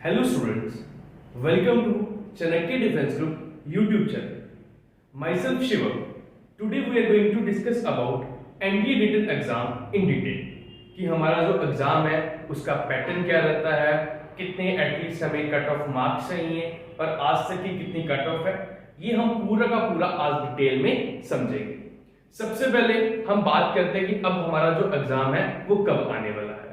Hello students, welcome to Chanakya Defense Group YouTube channel. Myself Shivam. Today we are going to discuss about NDA written exam in detail. कि हमारा जो exam है उसका pattern क्या रहता है, कितने एटलीस्ट हमें कट ऑफ मार्क्स चाहिए और आज तक की कितनी कट ऑफ है, ये हम पूरा का पूरा आज डिटेल में समझेंगे। सबसे पहले हम बात करते हैं कि अब हमारा जो एग्जाम है वो कब आने वाला है।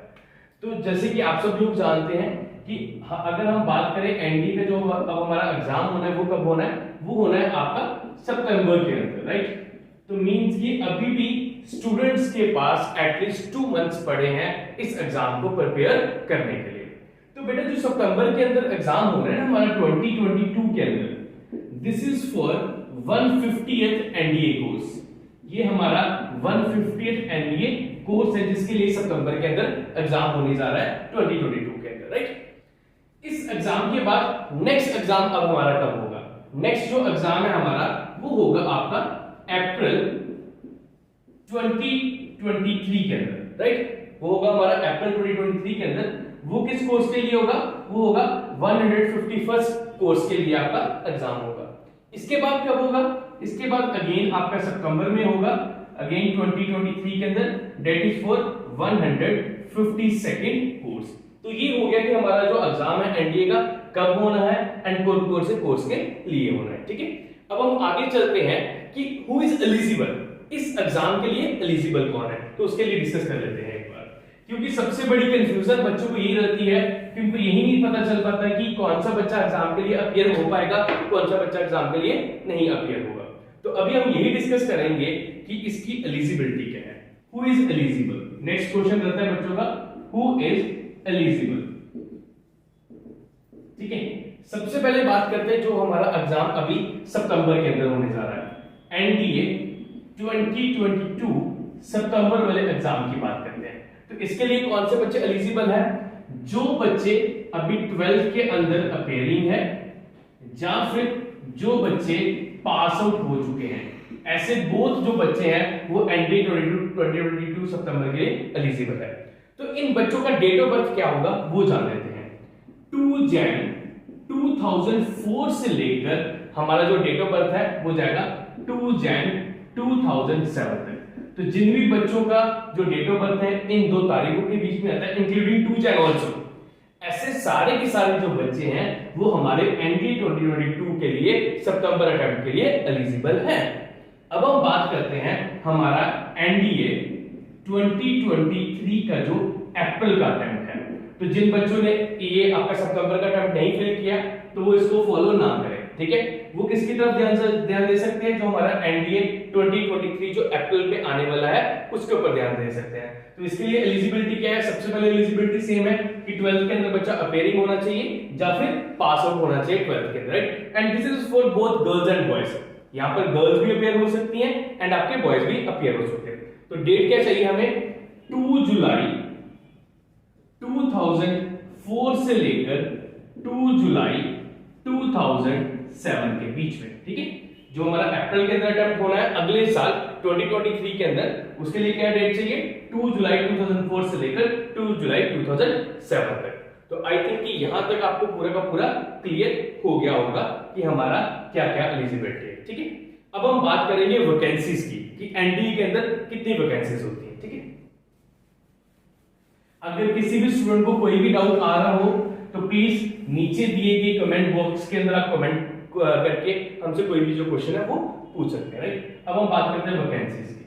तो जैसे कि आप सब लोग जानते हैं कि अगर हम बात करें एनडी का जो अब हमारा एग्जाम होना है वो कब होना है, वो होना है आपका सितंबर के अंदर, राइट। तो मींस कि अभी भी स्टूडेंट्स के पास एटलीस्ट 2 मंथ्स पड़े हैं इस एग्जाम को प्रिपेयर करने के लिए। तो बेटा जो सितंबर के अंदर एग्जाम हो रहा है ना हमारा 2022 के अंदर, this is for 150th NDA course. ये हमारा 150th एनडीए कोर्स है जिसके लिए सितंबर के अंदर एग्जाम होने जा रहा है 2022 के अंदर, राइट। इस एग्जाम के बाद नेक्स्ट एग्जाम अब हमारा कब होगा? नेक्स्ट जो एग्जाम है हमारा वो होगा आपका अप्रैल 2023 के अंदर, राइट। वो होगा हमारा अप्रैल 2023 के अंदर। वो किस कोर्स के लिए होगा? वो होगा 151st कोर्स के लिए आपका एग्जाम होगा। इसके बाद कब होगा? इसके बाद अगेन आपका सितंबर में होगा, अगेन 2023 के अंदर, date is for 152nd course. तो ये हो गया कि हमारा जो एग्जाम है एनडीए का कब होना है एंड कौन से कोर्स के लिए होना है, ठीक है। अब हम आगे चलते हैं कि हु इज एलिजिबल, इस एग्जाम के लिए एलिजिबल कौन है, तो उसके लिए डिस्कस कर लेते हैं एक बार। क्योंकि सबसे बड़ी कंफ्यूजन बच्चों को यही रहती है कि उनको यही नहीं पता चल पाता है कि कौन सा बच्चा एग्जाम के लिए अपीयर हो पाएगा, कौन सा बच्चा एग्जाम के लिए नहीं अपीयर होगा। तो अभी हम यही डिस्कस करेंगे कि इसकी एलिजिबिलिटी क्या है, who is eligible. Next question रहता है बच्चों का, हु इज एलिजिबल, ठीक है। सबसे पहले बात करते हैं जो हमारा एग्जाम अभी सितंबर के अंदर होने जा रहा है, एनडीए 2022 सितंबर वाले एग्जाम की बात करते हैं। तो इसके लिए कौन से बच्चे एलिजिबल हैं? जो बच्चे अभी 12th के अंदर अपीयरिंग है या फिर जो बच्चे पास आउट हो चुके हैं, ऐसे बोथ जो बच्चे हैं वो एनडीए 2022 सितंबर के लिए एलिजिबल है। तो इन बच्चों का डेट ऑफ बर्थ क्या होगा वो जान लेते हैं। 2 जन 2004 से लेकर हमारा जो डेट ऑफ बर्थ है वो जाएगा 2 जन 2007 तक। तो जिन भी बच्चों का जो डेट ऑफ बर्थ है इन दो तारीखों के बीच में आता है, इंक्लूडिंग 2 जन आल्सो, ऐसे सारे के सारे जो बच्चे हैं वो हमारे एनडीए 2022 के लिए सितंबर अटेम्प्ट के लिए एलिजिबल हैं। अब हम बात करते हैं हमारा एनडीए 2023 का जो अप्रैल का अटेम्प्ट है। तो जिन बच्चों ने ये आपका सितंबर का अटेम्प्ट नहीं फिल किया तो वो इसको फॉलो ना करें, ठीक है। वो किसकी तरफ ध्यान दे सकते हैं? जो हमारा एनडीए 2023 जो अप्रैल में आने वाला है उसके ऊपर ध्यान दे सकते हैं। तो इसके लिए एलिजिबिलिटी क्या है? सबसे पहले एलिजिबिलिटी सेम है कि 12th के अंदर बच्चा अपीयरिंग होना चाहिए या फिर पास आउट होना चाहिए 12th के अंदर, right. And this is for both girls and boys. यहां पर गर्ल्स भी अपीयर हो सकती हैं एंड आपके बॉयज भी अपीयर हो सकते हैं। तो डेट क्या चाहिए हमें? 2 जुलाई 2004 से लेकर 2 जुलाई 2007 के बीच में, ठीक है। जो हमारा अप्रैल के अंदर अटेम्प्ट होना है अगले साल 2023 के अंदर, उसके लिए क्या डेट चाहिए? 2 जुलाई 2004 से लेकर 2 जुलाई 2007 तक। तो आई थिंक कि यहां तक आपको पूरा का पूरा क्लियर हो गया होगा कि हमारा क्या क्या एलिजिबिलिटी है, ठीक है। अब हम बात करेंगे वैकेंसीज की कि एनडीए के अंदर कितनी वैकेंसीज होती है, ठीक है। अगर किसी भी स्टूडेंट को कोई भी डाउट आ रहा हो तो प्लीज नीचे दिए गए कमेंट बॉक्स के अंदर आप कमेंट करके हमसे कोई भी जो क्वेश्चन है वो पूछ सकते हैं, राइट। अब हम बात करते हैं वैकेंसीज की।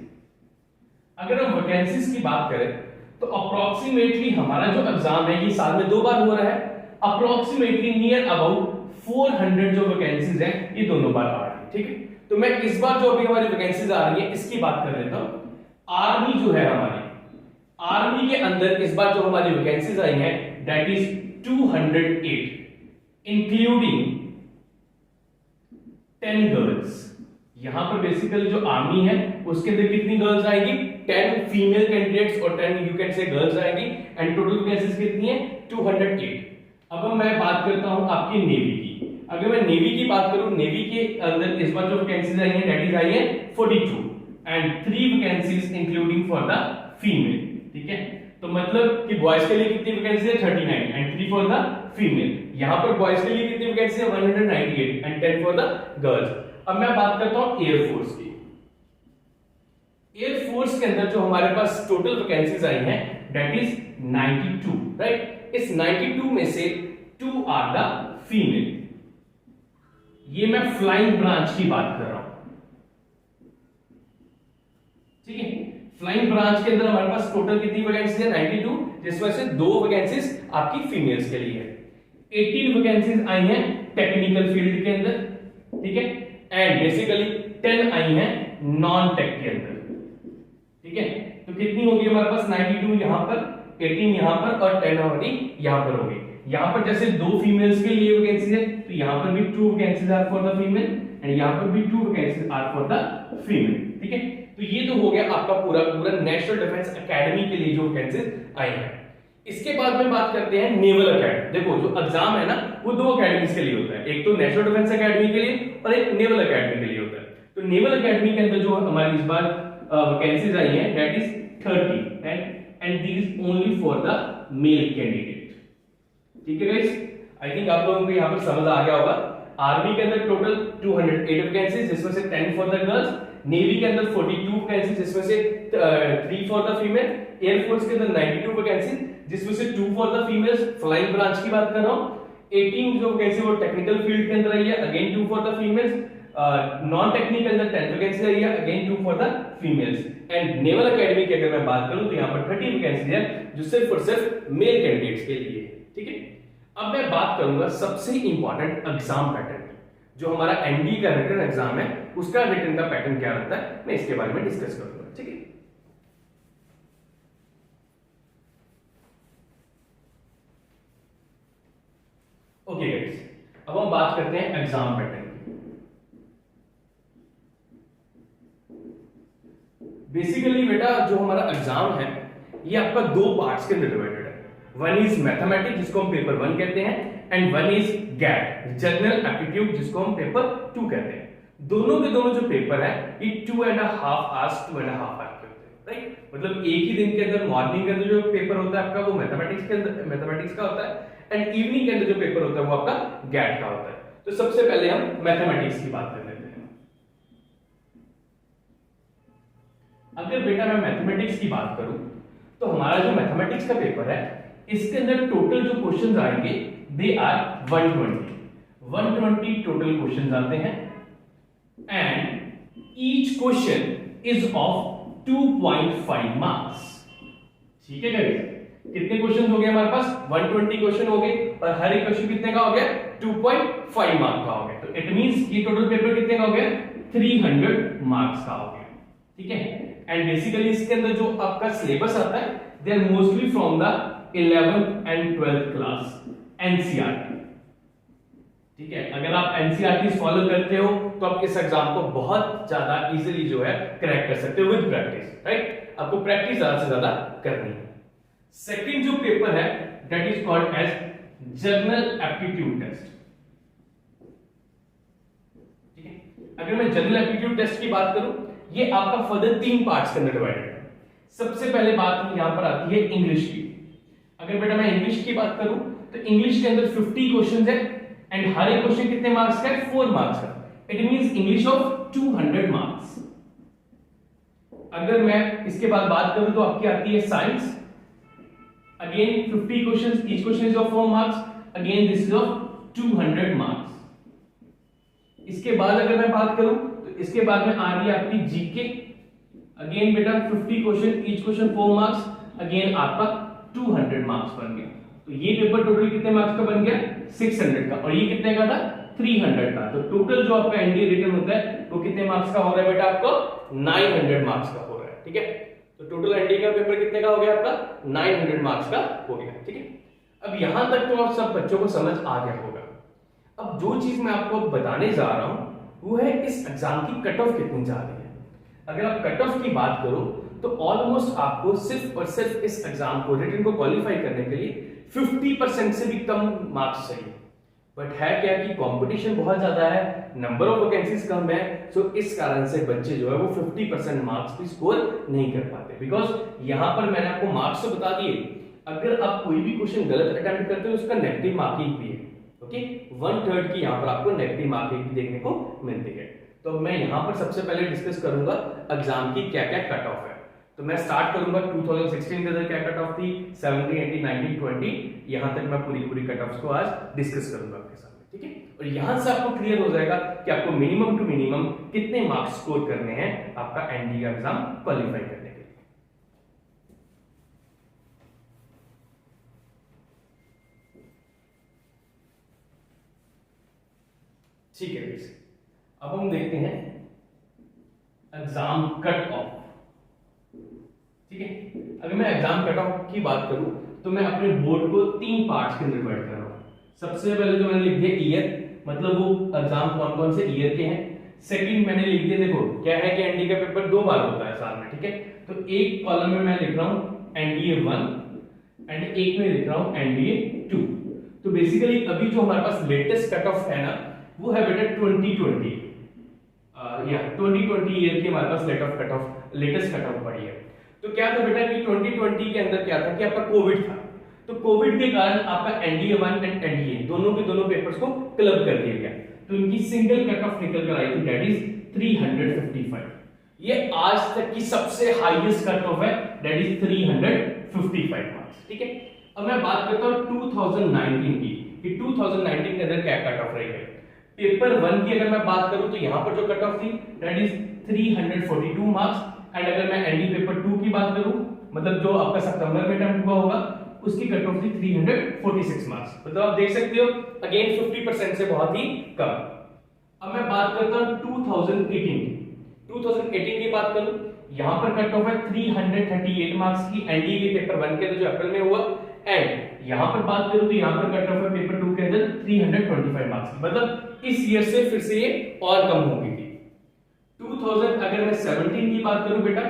अगर हम वैकेंसीज की बात करें तो अप्रोक्सीमेटली हमारा जो एग्जाम है ये साल में 2 बार हो रहा है। अप्रोक्सीमेटली नियर अबाउट 400 जो वैकेंसीज हैं ये दोनों बार आ रही है, ठीक है। तो मैं इस बार जो अभी हमारी वैकेंसीज आ रही है इसकी बात कर लेता हूं। आर्मी जो है हमारी, आर्मी के अंदर इस बार जो हमारी वैकेंसीज आई हैं दैट इज 208 इंक्लूडिंग 10 गर्ल्स। यहां पर बेसिकली जो आर्मी है उसके अंदर कितनी गर्ल्स आएंगी? 10 फीमेल कैंडिडेट्स और 10 यू कैन से गर्ल्स आएंगी एंड टोटल वैकेंसीज कितनी है? 208। अब मैं बात करता हूं आपकी नेवी की। अगर मैं नेवी की बात करूं, नेवी के अंदर इस बार जो वैकेंसीज आई हैं दैट इज आई है 42 and 3 vacancies including for the female, ठीक है। तो मतलब कि बॉयज के लिए कितनी वैकेंसी है? 39 एंड 3 फॉर द फीमेल। यहां पर बॉयज के लिए कितनी वैकेंसी है 198 एंड 10 फॉर द गर्ल्स। अब मैं बात करता हूं एयरफोर्स की। एयरफोर्स के अंदर जो हमारे पास टोटल वैकेंसीज आई हैं दैट इज 92, राइट। इस 92 में से 2 आर द फीमेल। ये मैं फ्लाइंग ब्रांच की बात कर रहा हूं, ठीक है। फ्लाइंग ब्रांच के अंदर हमारे पास टोटल कितनी वैकेंसीज है 92, जिसमें से 2 वैकेंसीज आपकी फीमेल्स के लिए है। 18 वैकेंसीज आई हैं टेक्निकल फील्ड के अंदर, ठीक है, एंड बेसिकली 10 आई हैं नॉन टेक के अंदर, ठीक है। तो कितनी होगी हमारे पास 92 यहां पर, 18 यहां पर और 10 हमारी यहां पर होगी। यहां पर जैसे 2 फीमेल्स के लिए वैकेंसी है तो यहां पर भी 2 vacancies are for the female and यहां पर भी 2 vacancies are for the female, ठीक है। तो ये तो हो गया आपका पूरा पूरा नेशनल डिफेंस एकेडमी के लिए जो वैकेंसीज आई हैं। इसके बाद में बात करते हैं नेवल एकेडमी। देखो जो एग्जाम है ना वो 2 एकेडमीज के लिए होता है, एक तो नेशनल डिफेंस एकेडमी के लिए और एक नेवल एकेडमी के लिए होता है। तो नेवल एकेडमी के अंदर जो हमारी इस बार वैकेंसीज आई हैं that is 30 and this only for the male candidate, ठीक है गाइस। आई थिंक आप लोगों को यहां पर समझ आ गया होगा। आर्मी के अंदर टोटल 208 वैकेंसीज जिसमें से 10 फॉर द गर्ल्स, नेवी के अंदर 42 वैकेंसीज जिसमें से 3 फॉर द फीमेल, एयरफोर्स के अंदर 92 वैकेंसीज जिसमें से 2 for the females, flying branch की बात कर रहा हूं। 18 जो वैकेंसी वो टेक्निकल फील्ड के अंदर आई है, again 2 for the females. Non technical के अंदर 10 वैकेंसी आई है, again 2 for the females. And naval academy की अगर मैं बात करूं तो यहां पर 30 वैकेंसी है जो सिर्फ और सिर्फ मेल कैंडिडेट्स के लिए है, ठीक है। अब मैं बात करूंगा सबसे इंपॉर्टेंट एग्जाम पैटर्न, जो हमारा एनडी का रिटन एग्जाम है उसका रिटन का पैटर्न क्या रहता है, मैं इसके बारे में डिस्कस करूंगा, ठीक है। ओके गाइस, अब हम बात करते हैं एग्जाम पैटर्न की। बेसिकली बेटा जो हमारा एग्जाम है ये आपका 2 पार्ट्स के अंदर डिवाइडेड है। वन इज मैथमेटिक्स जिसको हम पेपर 1 कहते हैं and one is GATE general aptitude जिसको हम पेपर 2 कहते हैं। दोनों के दोनों जो पेपर है ये 2.5 आवर्स 2.5 आवर्स के होते हैं, राइट। मतलब एक ही दिन के अंदर मॉर्निंग के अंदर जो पेपर होता है आपका वो मैथमेटिक्स के अंदर मैथमेटिक्स का होता है एंड इवनिंग के अंदर जो पेपर होता है वो आपका गैट का होता है। तो सबसे पहले हम मैथमेटिक्स की बात कर लेते हैं। अगर बेटा मैं मैथमेटिक्स की बात करूं तो हमारा जो मैथमेटिक्स का पेपर है इसके अंदर टोटल जो क्वेश्चंस आएंगे दे आर 120 टोटल क्वेश्चंस आते हैं and each question is of 2.5 marks, ठीक है गाइस। कितने क्वेश्चन हो गए हमारे पास 120 क्वेश्चन हो गए और हर एक क्वेश्चन कितने का हो गया 2.5 मार्क्स का हो गया। तो इट मींस ये टोटल पेपर कितने का हो गया 300 मार्क्स का हो गया, ठीक है। एंड बेसिकली इसके अंदर जो आपका सिलेबस आता है they are mostly from the 11th and 12th class NCERT, ठीक है। अगर आप एनसीईआरटी फॉलो करते हो तो आप इस एग्जाम को बहुत ज्यादा इजीली जो है क्रैक कर सकते हो विद प्रैक्टिस, राइट। आपको प्रैक्टिस ज्यादा से ज्यादा करनी है। सेकंड जो पेपर है that is called as general aptitude test, ठीक है। अगर मैं जनरल एप्टीट्यूड टेस्ट की बात करूं ये आपका फर्दर 3 पार्ट्स के अंदर डिवाइडेड है। सबसे पहले बात यहां पर आती है इंग्लिश की। अगर बेटा मैं इंग्लिश की बात करूं तो इंग्लिश के अंदर 50 क्वेश्चंस है एंड हर एक क्वेश्चन कितने मार्क्स का है 4 मार्क्स का। It means English of 200 marks. अगर मैं इसके बाद बात करूं तो आपकी आती है science, again 50 questions, each question is of 4 marks, again this is of 200 marks. इसके बाद अगर मैं बात करूं तो इसके बाद में आ रही है आपकी जीके, अगेन बेटा 50 question, each question 4 marks, again आपका 200 मार्क्स बन गया। तो ये पेपर टोटल कितने मार्क्स का बन गया 600 का और ये कितने का था 300 का। तो टोटल जो आपका एनडीए रिटन होता है वो कितने मार्क्स का हो रहा है बेटा आपको 900 मार्क्स का हो रहा है, ठीक है। तो टोटल एनडीए का पेपर कितने का हो गया आपका 900 मार्क्स का हो गया, ठीक है। अब यहां तक तो आप सब बच्चों को समझ आ गया होगा। अब जो चीज मैं आपको बताने जा रहा हूं वो है इस एग्जाम की कट ऑफ कितनी जा रही है। अगर आप कट ऑफ की बात करो तो ऑलमोस्ट आपको सिर्फ और सिर्फ इस एग्जाम को रिटन को क्वालिफाई करने के लिए 50% से भी कम मार्क्स चाहिए। बट है क्या कि कंपटीशन बहुत ज्यादा है, नंबर ऑफ वैकेंसीज कम है, सो इस कारण से बच्चे जो है वो 50% मार्क्स भी स्कोर नहीं कर पाते। बिकॉज यहां पर मैंने आपको मार्क्स तो बता दिए अगर आप कोई भी क्वेश्चन गलत अटेम्प्ट करते हो उसका नेगेटिव मार्किंग भी है। ओके, 1/3 की यहाँ पर आपको नेगेटिव मार्किंग भी देखने को मिलती है। तो मैं यहाँ पर सबसे पहले डिस्कस करूंगा एग्जाम की क्या क्या कट ऑफ है। तो मैं स्टार्ट करूंगा 2016 के अंदर क्या कट ऑफ थी, 17, 18, 19, 20, यहाँ तक मैं पूरी कट ऑफ को आज डिस्कस करूंगा आपके सामने। ठीक है, और यहां से आपको क्लियर हो जाएगा कि आपको मिनिमम टू मिनिमम कितने मार्क्स स्कोर करने हैं आपका एनडीए का एग्जाम क्वालिफाई करने के लिए। ठीक है, अब हम देखते हैं एग्जाम कट ऑफ। ठीक है, अगर मैं एग्जाम कट ऑफ की बात करूं तो मैं अपने बोर्ड को 3 पार्ट्स के अंदर डिवाइड कर रहा हूं। सबसे पहले जो मैंने लिख दिया ईयर, मतलब वो एग्जाम कौन कौन से ईयर के हैं। सेकंड मैंने लिख दिया, देखो क्या है कि एनडीए का पेपर 2 बार होता है साल में। ठीक है, तो एक कॉलम में मैं लिख रहा हूं एनडीए 1 एंड एक में लिख रहा हूं एनडीए 2। तो बेसिकली अभी जो हमारे पास लेटेस्ट कट ऑफ है ना, वो है बेटा 2020 2020 ईयर की हमारे पास लेटेस्ट कट ऑफ पड़ी है। तो क्या था बेटा कि 2020 के अंदर क्या था कि आपका कोविड था, तो कोविड के कारण आपका एनडीए 1 एंड एनडीए दोनों के दोनों पेपर्स को क्लब कर दिया गया, तो इनकी सिंगल कट ऑफ निकल कर आई थी, दैट इज 355। ये आज तक की सबसे हाईएस्ट कट ऑफ है, दैट इज 355 मार्क्स। ठीक है, अब मैं बात करता हूं 2019 की कि 2019 के अंदर क्या कट ऑफ रही है। पेपर 1 की अगर मैं बात करूं तो यहां पर जो कट ऑफ थी दैट इज 342 मार्क्स, एंड अगर मैं एनडी पेपर 2 की बात करूं, मतलब जो आपका सितंबर में अटेम्प्ट हुआ होगा, उसकी कट ऑफ थी 346 मार्क्स। मतलब आप देख सकते हो अगेन 50% से बहुत ही कम। अब मैं बात करता हूं 2018 की बात करूं, यहां पर कट ऑफ है 338 मार्क्स की एनडीए के पेपर 1 के अंदर जो अप्रैल में हुआ, एंड यहां पर बात करूं तो यहां पर कट ऑफ है पेपर 2 के अंदर 325 मार्क्स की। मतलब इस ईयर से फिर से ये और कम हो गई थी। 2000 अगर मैं 17 की बात करूं बेटा,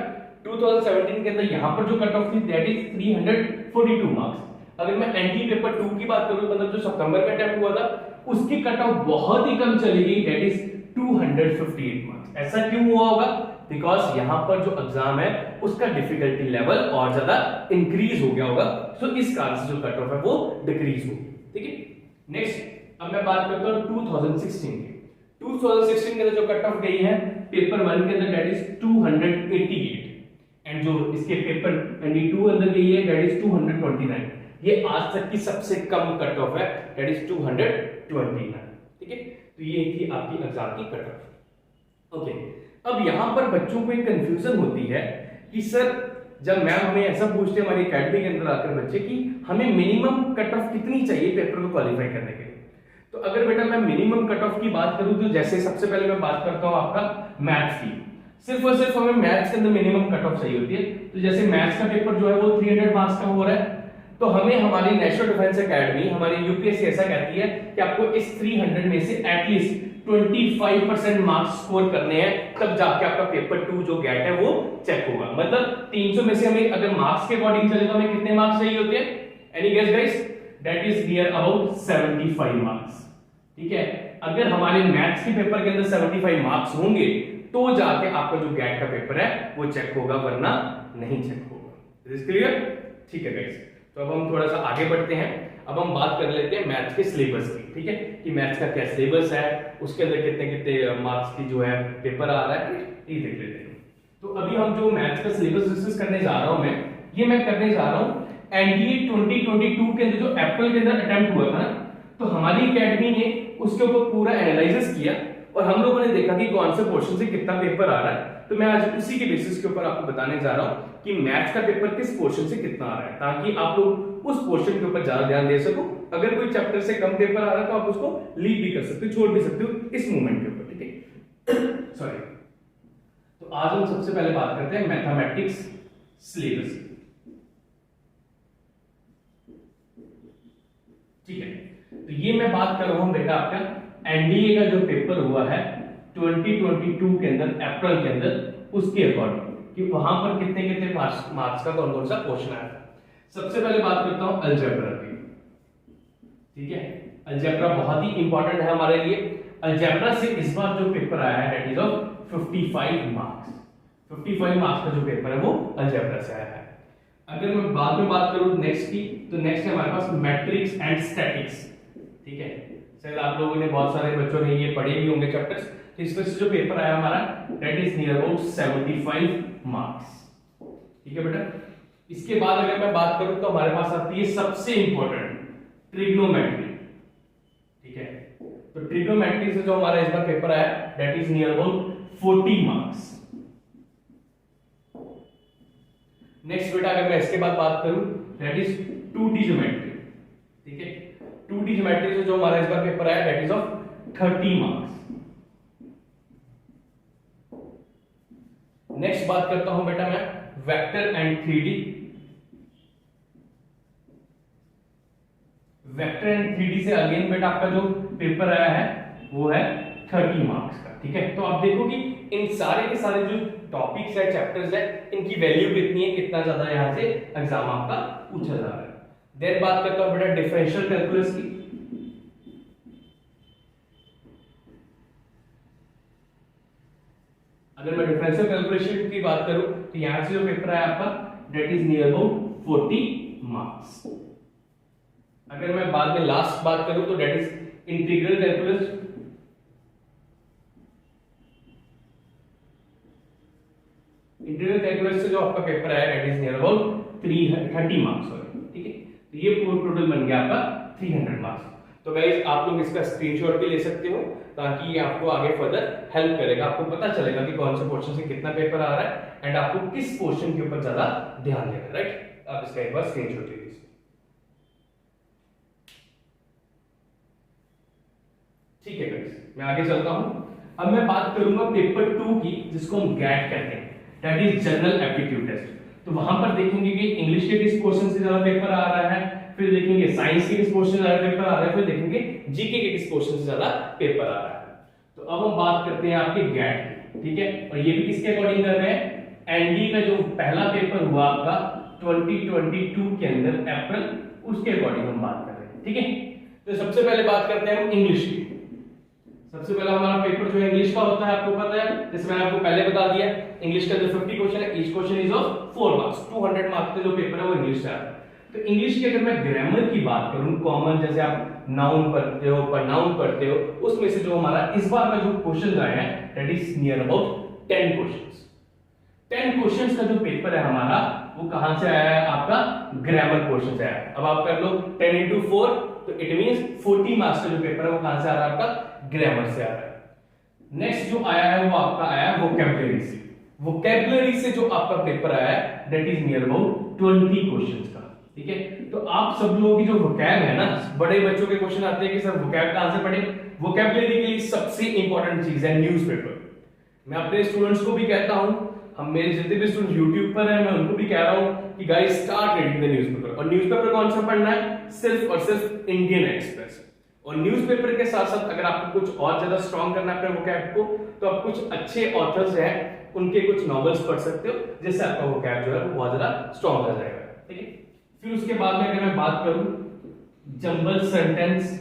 2017 के अंदर यहां पर जो कट ऑफ थी दैट इज 342 मार्क्स। अगर मैं एनडी पेपर 2 की बात करूं, मतलब जो सितंबर में अटेम्प्ट हुआ था, उसकी कट ऑफ बहुत ही कम चली गई, दैट इज 258 मार्क्स। ऐसा क्यों हुआ होगा? बिकॉज यहां पर जो एग्जाम है उसका डिफिकल्टी लेवल और ज्यादा इंक्रीज हो गया होगा, सो इस कारण से जो कट ऑफ है वो डिक्रीज होगी। ठीक है, नेक्स्ट अब मैं बात करता हूं 2016 की। 2016 के अंदर जो कट ऑफ गई है पेपर 1 के अंदर दैट इज 288, एंड जो इसके पेपर 22 अंदर गई है दैट इज 229। ये आज तक की सबसे कम कट ऑफ है, दैट इज 229। ठीक है, तो ये थी आपकी एग्जाम की कट ऑफ। ओके, अब यहां पर बच्चों को एक कंफ्यूजन होती है कि सर जब मैम हमें ऐसा पूछते हैं हमारी एकेडमी के अंदर आकर बच्चे कि हमें मिनिमम कट ऑफ कितनी चाहिए पेपर को क्वालिफाई करने के लिए। तो अगर बेटा मैं मिनिमम कट ऑफ की बात करूं तो जैसे सबसे पहले मैं बात करता हूं आपका मैथ्स की, सिर्फ और सिर्फ हमें मैथ्स के अंदर मिनिमम कट ऑफ चाहिए होती है। तो जैसे मैथ्स का पेपर जो है वो 300 मार्क्स का हो रहा है, तो हमें हमारी नेशनल डिफेंस एकेडमी, हमारी यूपीएससी ऐसा कहती है कि आपको इस 300 में से एटलीस्ट 25% मार्क्स स्कोर करने हैं, तब जाके आपका पेपर 2 जो गेट है वो चेक होगा। मतलब 300 में से हमें अगर मार्क्स के अकॉर्डिंग चले तो हमें कितने मार्क्स चाहिए होते हैं? Any guess guys? That is near about 75 marks. ठीक है, अगर हमारे मैथ्स के पेपर के अंदर 75 मार्क्स होंगे तो जाके आपका जो गेट का पेपर है वो चेक होगा, वरना नहीं चेक होगा। Is clear? ठीक है गाइस, तो अब हम थोड़ा सा आगे बढ़ते हैं। अब हम बात कर लेते हैं मैथ्स के सिलेबस की। ठीक है, कि मैथ्स का क्या सिलेबस है, उसके अंदर कितने कितने मार्क्स की जो है पेपर आ रहा है, ये देख लेते हैं। तो अभी हम जो मैथ्स का सिलेबस डिस्कस करने जा रहा हूं मैं करने जा रहा हूं एनडीए 2022 के अंदर जो अप्रैल के अंदर अटेम्प्ट हुआ था ना, तो हमारी एकेडमी ने उसके ऊपर पूरा एनालिसिस किया और हम लोगों ने देखा कि कौन से पोर्शन से कितना पेपर आ रहा है। तो मैं आज उसी के बेसिस के ऊपर आपको बताने जा रहा हूं कि मैथ्स का पेपर किस पोर्शन से कितना आ रहा है, ताकि आप लोग उस पोर्शन के ऊपर ज्यादा ध्यान दे सको। अगर कोई चैप्टर से कम पेपर आ रहा है तो आप उसको लीव भी कर सकते हो, छोड़ भी सकते हो इस मूवमेंट के ऊपर। ठीक है, सॉरी। तो आज हम सबसे पहले बात करते हैं मैथमेटिक्स सिलेबस। ठीक है, तो ये मैं बात कर रहा हूं बेटा आपका एनडीए का जो पेपर हुआ है 2022 के अंदर अप्रैल के अंदर, उसके अकॉर्डिंग कि वहां पर कितने कितने मार्क्स का कौन कौन सा क्वेश्चन आया था। सबसे पहले बात करता हूं अलजेब्रा की। ठीक है, अलजेब्रा बहुत ही इंपॉर्टेंट है हमारे लिए। अलजेब्रा से इस बार जो पेपर आया है that is of 55 marks. 55 marks का जो पेपर है वो अलजेब्रा से आया है। अगर मैं बाद में बात करूं नेक्स्ट की, तो नेक्स्ट है हमारे पास मैट्रिक्स एंड स्टैटिक्स। ठीक है, शायद आप लोगों ने, बहुत सारे बच्चों ने ये पढ़े भी होंगे चैप्टर्स। तो इसमें से जो पेपर आया हमारा, that is near about 75 marks. ठीक है बेटा। इसके बाद अगर मैं बात करूं तो हमारे पास आती है सबसे इंपॉर्टेंट ट्रिग्नोमेट्री। ठीक है, तो ट्रिग्नोमेट्री से जो हमारा इस बार पेपर आया, that is near about 40 marks. Next बेटा अगर मैं इसके बाद बात करूं, दैट इज 2D ज्योमेट्री। ठीक है, 2D ज्योमेट्री से जो हमारा इस बार पेपर आया, that is of 30 marks. Next बात करता हूं बेटा मैं vector and 3D। Vector and 3D से अगेन बेटा आपका जो पेपर आया है वो है 30 मार्क्स का। ठीक है, तो आप देखो कि इन सारे के सारे जो टॉपिक्स है, चैप्टर्स है, इनकी वैल्यू कितनी है, कितना ज्यादा यहां से एग्जाम आपका पूछा जा रहा है। देन बात करता हूं बेटा डिफरेंशियल कैलकुलस की। अगर मैं डिफरेंशियल कैलकुलेशन की बात करूं तो यहां से जो पेपर है आपका, that is near about 40 marks. अगर मैं बाद में लास्ट बात करूं तो that is integral calculus. Integral calculus से जो आपका पेपर है, that is near about 30 marks. ठीक है, तो ये टोटल बन गया आपका 300 मार्क्स। तो गाइस आप लोग इसका स्क्रीनशॉट भी ले सकते हो, ताकि ये आपको आगे फर्दर हेल्प करेगा। आपको पता चलेगा कि कौन से पोर्शन से कितना पेपर आ रहा है एंड आपको किस पोर्शन के ऊपर ज्यादा ध्यान देना है। राइट, आप इसका एक बार स्क्रीनशॉट ले लीजिए। ठीक है गाइस, मैं आगे चलता हूं। अब मैं बात करूंगा पेपर 2 की, जिसको हम गैट कहते हैं, that is general aptitude test. तो वहां पर देखेंगे कि इंग्लिश के किस पोर्शन से ज्यादा पेपर आ रहा है, फिर देखेंगे साइंस के किस पोर्शन से ज्यादा पेपर आ रहा है, फिर देखेंगे जीके के किस पोर्शन से ज्यादा पेपर आ रहा है। तो अब हम बात करते हैं आपके गैट की। ठीक है, और ये भी किसके अकॉर्डिंग कर रहे हैं, एनडी का जो पहला पेपर हुआ आपका 2022 के अंदर अप्रैल, उसके अकॉर्डिंग हम बात कर रहे हैं। ठीक है, तो सबसे पहले बात करते हैं हम इंग्लिश की। सबसे पहला हमारा पेपर जो इंग्लिश का होता है, आपको पता है, जैसे मैंने आपको पहले बता दिया, इंग्लिश का जो 50 क्वेश्चन है, each question is of 4 marks. 200 marks का जो पेपर है वो इंग्लिश से आता है। तो इंग्लिश की अगर मैं ग्रामर की बात करूं, कॉमन जैसे आप नाउन पढ़ते हो, प्रोनाउन पढ़ते हो, उसमें से जो हमारा इस बार का जो क्वेश्चन आए हैं, that is near about 10 questions. 10 questions का जो पेपर है हमारा, वो कहां से आया है, आपका ग्रामर क्वेश्चन से आया है। अब आप कर लो 10 into 4, तो इट मींस 40 मार्क्स का जो पेपर है वो कहां से आ रहा है, आपका ग्रामर से आ रहा है। नेक्स्ट जो आया है वो आपका आया है वोकैबुलरी से। वोकैबुलरी से जो आपका पेपर आया है, that is near about 20 questions का। ठीक है, तो आप सब लोगों की जो वोकैब है ना, बड़े बच्चों के क्वेश्चन आते हैं कि सर वोकैब कहां से पढ़े। वोकैबुलरी के लिए सबसे इंपॉर्टेंट चीज है न्यूज़पेपर। मैं अपने स्टूडेंट्स को भी कहता हूं, हम मेरे जितने भी स्टूडेंट YouTube पर हैं, मैं उनको भी कह रहा हूं कि guys start reading the newspaper. और न्यूज़पेपर कौन सा पढ़ना है, सिर्फ और सिर्फ इंडियन एक्सप्रेस। और न्यूज़पेपर के साथ साथ अगर आपको कुछ और ज्यादा स्ट्रॉन्ग करना है अपने वोकैब को, तो आप कुछ अच्छे ऑथर्स हैं उनके कुछ नॉवेल्स पढ़ सकते हो, जिससे आपका वोकैब जो है वो बहुत ज्यादा स्ट्रॉन्ग हो जाएगा। ठीक है, फिर उसके बाद में अगर मैं बात करूं जंबल सेंटेंस,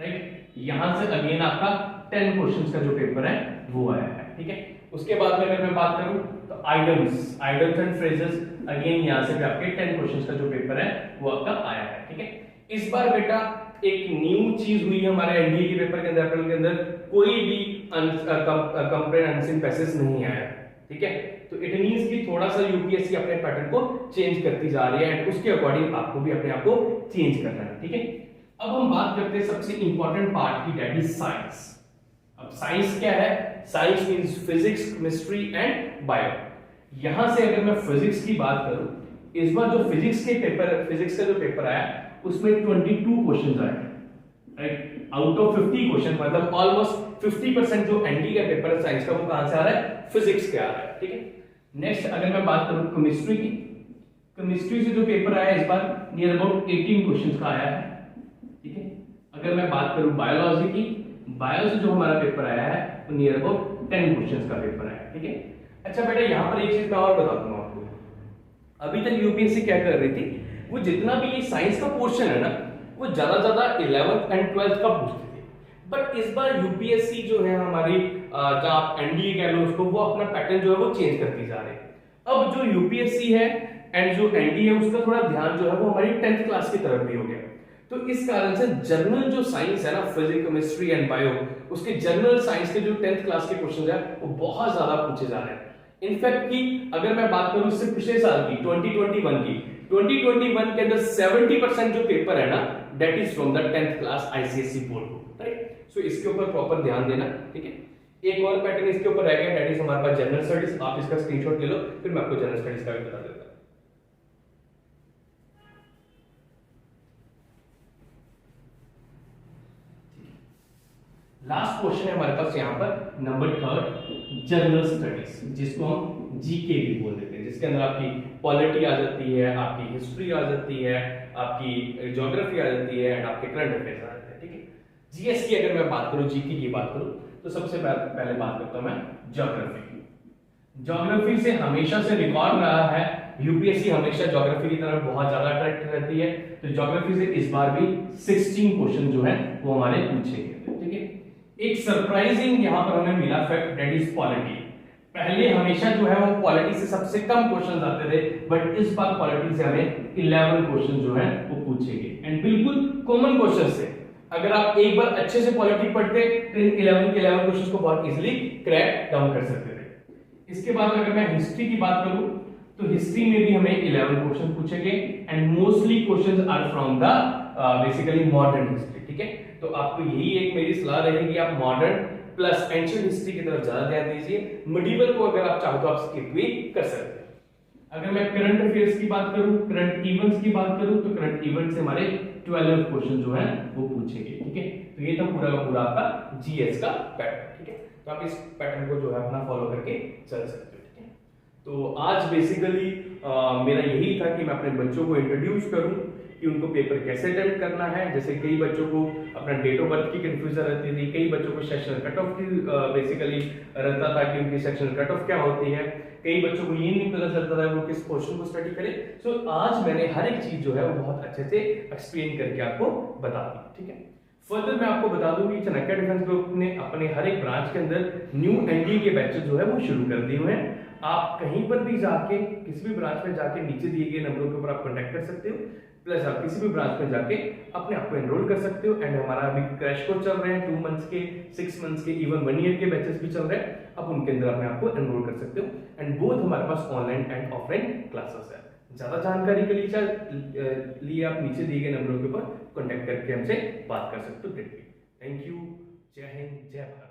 राइट, यहां से अगेन आपका 10 क्वेश्चंस का जो पेपर है वो आया है। ठीक है, उसके बाद में अगर मैं बात करूं तो आइडम्स एंड फ्रेजेस, अगेन यहां से भी आपके 10 क्वेश्चंस का जो पेपर है वो आपका आया है। ठीक है, इस बार बेटा एक न्यू चीज हुई है हमारे एनडीए के पेपर के अंदर, अप्रैल के अंदर कोई भी कंप्रेहेंसिव पैसेज नहीं आया। ठीक है, तो इट मींस कि थोड़ा सा यूपीएससी अपने पैटर्न को चेंज करती जा रही है एंड उसके अकॉर्डिंग आपको भी अपने आप को चेंज करना है। ठीक है, अब हम बात करते हैं सबसे इंपॉर्टेंट पार्ट की, दैट इज साइंस। अब साइंस क्या है, science means physics, chemistry and bio. यहां से अगर मैं फिजिक्स की बात करूं, इस बार जो फिजिक्स का जो पेपर आया उसमें 22 क्वेश्चंस आए, राइट, आउट ऑफ 50 क्वेश्चन, मतलब ऑलमोस्ट 50% जो एनडी का पेपर है साइंस का, वो कहां से आ रहा है, फिजिक्स के आ रहा है। ठीक है, नेक्स्ट अगर मैं बात करूं केमिस्ट्री की, केमिस्ट्री से जो पेपर आया इस बार नियर अबाउट 18 क्वेश्चंस का आया है। ठीक है, अगर मैं बात करूं बायोलॉजी की, बायो से जो हमारा पेपर आया है वो नियर अबाउट 10 क्वेश्चंस का पेपर आया है। ठीक है, अच्छा बेटा यहां पर एक चीज मैं और बता दूंगा आपको, अभी तक यूपीएससी क्या कर रही थी, वो जितना भी ये साइंस का पोर्शन है ना, वो ज्यादा 11th एंड 12th का पूछती थी। बट इस बार यूपीएससी जो है हमारी, जहां आप एनडीए कह लो उसको, वो अपना पैटर्न जो है वो चेंज करती जा रही है। अब जो यूपीएससी है एंड जो एनडी है उसका थोड़ा ध्यान जो है वो हमारी 10th क्लास की तरफ भी हो गया। तो इस कारण से जर्नल जो साइंस है ना, फिजिक्स, केमिस्ट्री एंड बायो, उसके जर्नल साइंस के जो 10th क्लास के क्वेश्चन है वो बहुत ज्यादा पूछे जा रहे हैं। इनफैक्ट की अगर मैं बात करूं इससे पिछले साल की 2021 के अंदर 70% जो पेपर है ना, that is from the 10th class ICSE board, right. So इसके ऊपर प्रॉपर ध्यान देना, ठीक है। एक और पैटर्न इसके ऊपर रह गया, दैट इज हमारे पास जनरल स्टडीज। आप इसका स्क्रीनशॉट ले लो, फिर मैं आपको जनरल स्टडीज का भी बता देता हूं। लास्ट क्वेश्चन है हमारे पास यहाँ पर नंबर 3, जनरल स्टडीज, जिसको हम जीके भी बोल देते हैं, जिसके अंदर आपकी पॉलिटी आ जाती है, आपकी हिस्ट्री आ जाती है, आपकी ज्योग्राफी आ जाती है एंड आपके करंट अफेयर्स आ जाते हैं, ठीक है। जीएस की अगर मैं बात करूं, जीके की बात करूं, तो सबसे पहले बात करता हूं मैं ज्योग्राफी की। ज्योग्राफी से हमेशा से रिकॉर्ड रहा है, यूपीएससी हमेशा ज्योग्राफी की तरफ बहुत ज्यादा अट्रैक्ट रहती है, तो ज्योग्राफी से इस बार भी 16 क्वेश्चन जो है वो हमारे पूछे गए, ठीक है। एक सरप्राइजिंग यहां पर हमें मिला फैक्ट, दैट इज पॉलिटी। पहले हमेशा जो है वो पॉलिटी से सबसे कम क्वेश्चन आते थे, बट इस बार पॉलिटी से हमें 11 क्वेश्चन जो है वो पूछे गए एंड बिल्कुल कॉमन क्वेश्चन से। अगर आप एक बार अच्छे से पॉलिटी पढ़ते तो इन 11 के 11 क्वेश्चंस को बहुत इजीली क्रैक डाउन कर सकते थे। इसके बाद अगर मैं हिस्ट्री की बात करूं, तो हिस्ट्री में भी हमें 11 क्वेश्चन पूछे गए and mostly questions are from the basically modern history, ठीक है। तो आपको यही एक मेरी सलाह रहेगी, आप मॉडर्न प्लस एंशिएंट हिस्ट्री की तरफ ज्यादा ध्यान दीजिए। मिडिवल को अगर आप चाहो तो आप स्किप भी कर सकते हैं। अगर मैं करंट अफेयर्स की बात करूं, करंट इवेंट्स की बात करूं, तो करंट इवेंट से हमारे 12 क्वेश्चन जो है वो पूछे गए, ठीक है। तो ये था पूरा का पूरा आपका जीएस का पैटर्न, ठीक है। तो आप इस पैटर्न को जो है अपना फॉलो करके चल सकते हो, ठीक है। तो आज बेसिकली मेरा यही था कि मैं अपने बच्चों को इंट्रोड्यूस करूं कि उनको पेपर कैसे अटेम्प्ट करना है। जैसे कई बच्चों को अपना डेट ऑफ बर्थ की कंफ्यूजन रहती थी, कई बच्चों को सेक्शनल कट ऑफ की बेसिकली रहता था कि उनकी सेक्शनल कट ऑफ क्या होती है, कई बच्चों को ये नहीं पता चलता था वो किस पोर्शन को स्टडी करें। सो आज मैंने हर एक चीज जो है वो बहुत अच्छे से एक्सप्लेन करके आपको बता दी, ठीक है। फर्दर मैं आपको बता दूं कि चाणक्य डिफेंस ग्रुप ने अपने हर एक ब्रांच के अंदर न्यू एनडीए के बैचेस जो है वो शुरू कर दिए हुए हैं। आप कहीं पर भी जाके किसी भी ब्रांच में जाके नीचे दिए गए नंबरों के ऊपर आप कांटेक्ट कर सकते हो, प्लस आप किसी भी ब्रांच में जाके अपने आप को एनरोल कर सकते हो। एंड हमारा अभी क्रैश कोर्स चल रहे हैं, 2 मंथ्स के, 6 मंथ्स के, इवन 1 ईयर के बैचेस भी चल रहे हैं। आप उनके अंदर अपने आप को एनरोल कर सकते हो एंड बोथ हमारे पास ऑनलाइन एंड ऑफलाइन क्लासेस है। ज्यादा जानकारी के लिए आप नीचे दिए गए नंबरों के ऊपर कांटेक्ट करके हमसे बात कर सकते हो। थैंक यू, जय हिंद, जय भारत।